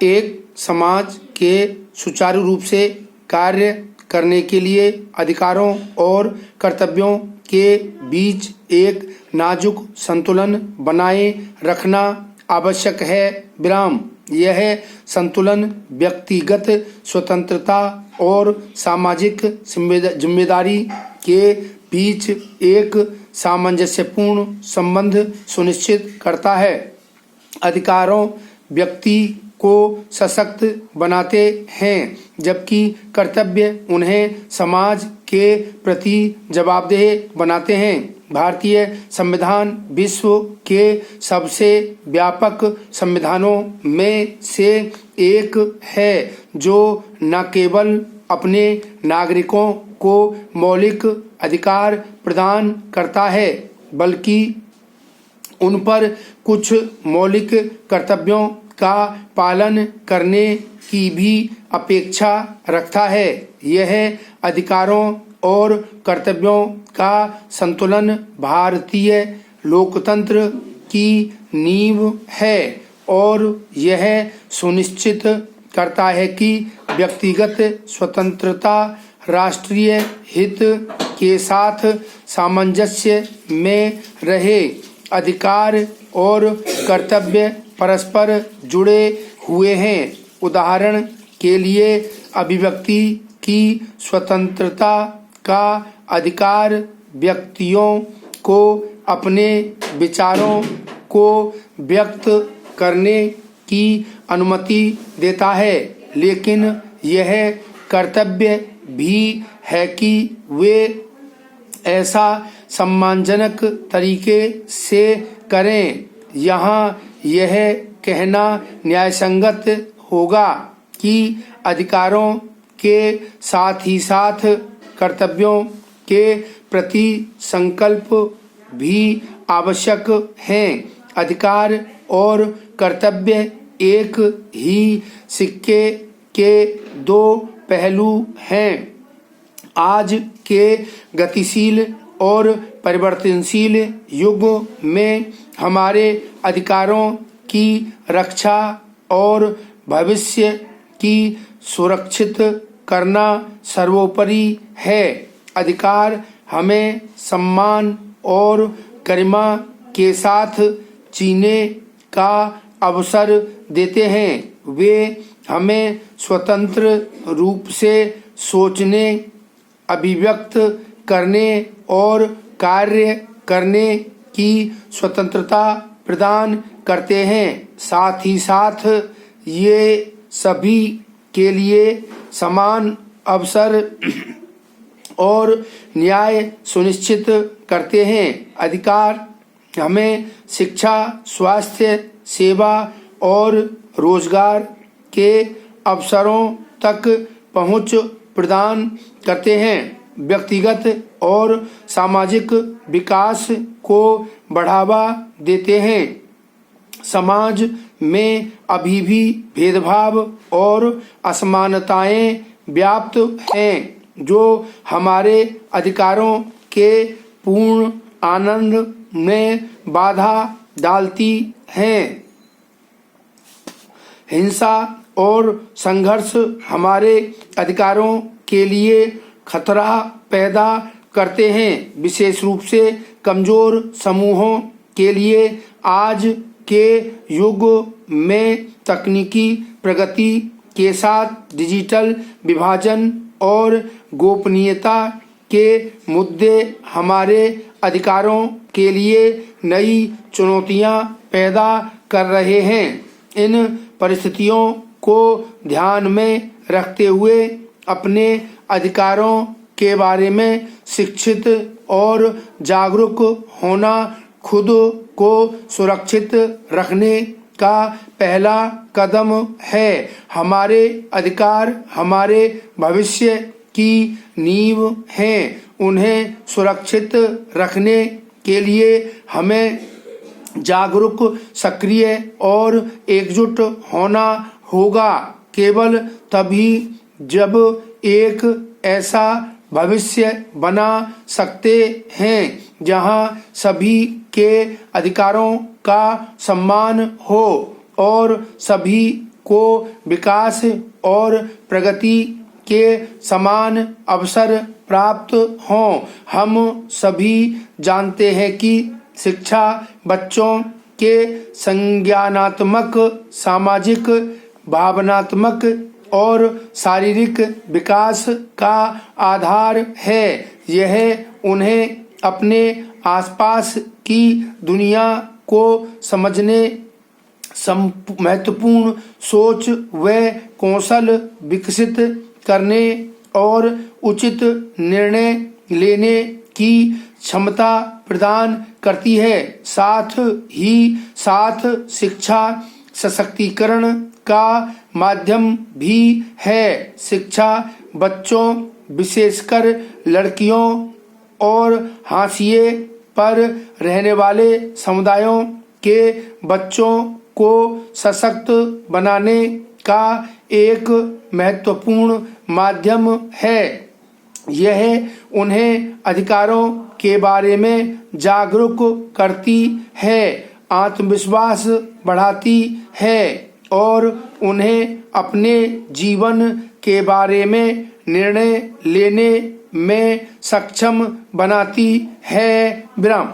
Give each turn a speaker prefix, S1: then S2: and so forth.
S1: एक समाज के सुचारू रूप से कार्य करने के लिए अधिकारों और कर्तव्यों के बीच एक नाजुक संतुलन बनाए रखना आवश्यक है। विराम। यह संतुलन व्यक्तिगत स्वतंत्रता और सामाजिक जिम्मेदारी के बीच एक सामंजस्यपूर्ण संबंध सुनिश्चित करता है। अधिकारों व्यक्ति को सशक्त बनाते हैं, जबकि कर्तव्य उन्हें समाज के प्रति जवाबदेह बनाते हैं। भारतीय संविधान विश्व के सबसे व्यापक संविधानों में से एक है, जो न केवल अपने नागरिकों को मौलिक अधिकार प्रदान करता है, बल्कि उन पर कुछ मौलिक कर्तव्यों का पालन करने की भी अपेक्षा रखता है। यह अधिकारों और कर्तव्यों का संतुलन भारतीय लोकतंत्र की नींव है और यह सुनिश्चित करता है कि व्यक्तिगत स्वतंत्रता राष्ट्रीय हित के साथ सामंजस्य में रहे। अधिकार और कर्तव्य परस्पर जुड़े हुए हैं। उदाहरण के लिए अभिव्यक्ति की स्वतंत्रता का अधिकार व्यक्तियों को अपने विचारों को व्यक्त करने की अनुमति देता है, लेकिन यह कर्तव्य भी है कि वे ऐसा सम्मानजनक तरीके से करें। यहाँ यह कहना न्यायसंगत होगा कि अधिकारों के साथ ही साथ कर्तव्यों के प्रति संकल्प भी आवश्यक हैं। अधिकार और कर्तव्य एक ही सिक्के के दो पहलू हैं। आज के गतिशील और परिवर्तनशील युग में हमारे अधिकारों की रक्षा और भविष्य की सुरक्षित करना सर्वोपरि है। अधिकार हमें सम्मान और गरिमा के साथ जीने का अवसर देते हैं। वे हमें स्वतंत्र रूप से सोचने, अभिव्यक्त करने और कार्य करने की स्वतंत्रता प्रदान करते हैं। साथ ही साथ ये सभी के लिए समान अवसर और न्याय सुनिश्चित करते हैं। अधिकार हमें शिक्षा, स्वास्थ्य सेवा और रोजगार के अवसरों तक पहुंच प्रदान करते हैं। व्यक्तिगत और सामाजिक विकास को बढ़ावा देते हैं। समाज में अभी भी भेदभाव और असमानताएं व्याप्त हैं, जो हमारे अधिकारों के पूर्ण आनंद में बाधा डालती हैं। हिंसा और संघर्ष हमारे अधिकारों के लिए खतरा पैदा करते हैं, विशेष रूप से कमजोर समूहों के लिए। आज के युग में तकनीकी प्रगति के साथ डिजिटल विभाजन और गोपनीयता के मुद्दे हमारे अधिकारों के लिए नई चुनौतियां पैदा कर रहे हैं। इन परिस्थितियों को ध्यान में रखते हुए अपने अधिकारों के बारे में शिक्षित और जागरूक होना खुद को सुरक्षित रखने का पहला कदम है। हमारे अधिकार हमारे भविष्य की नींव हैं। उन्हें सुरक्षित रखने के लिए हमें जागरूक, सक्रिय और एकजुट होना होगा। केवल तभी जब एक ऐसा भविष्य बना सकते हैं जहां सभी के अधिकारों का सम्मान हो और सभी को विकास और प्रगति के समान अवसर प्राप्त हों। हम सभी जानते हैं कि शिक्षा बच्चों के संज्ञानात्मक, सामाजिक, भावनात्मक और शारीरिक विकास का आधार है। यह उन्हें अपने आसपास की दुनिया को समझने, महत्वपूर्ण सोच व कौशल विकसित करने और उचित निर्णय लेने की क्षमता प्रदान करती है। साथ ही साथ शिक्षा सशक्तिकरण का माध्यम भी है। शिक्षा बच्चों, विशेषकर लड़कियों और हाशिए पर रहने वाले समुदायों के बच्चों को सशक्त बनाने का एक महत्वपूर्ण माध्यम है। यह उन्हें अधिकारों के बारे में जागरूक करती है, आत्मविश्वास बढ़ाती है और उन्हें अपने जीवन के बारे में निर्णय लेने में सक्षम बनाती है। विराम।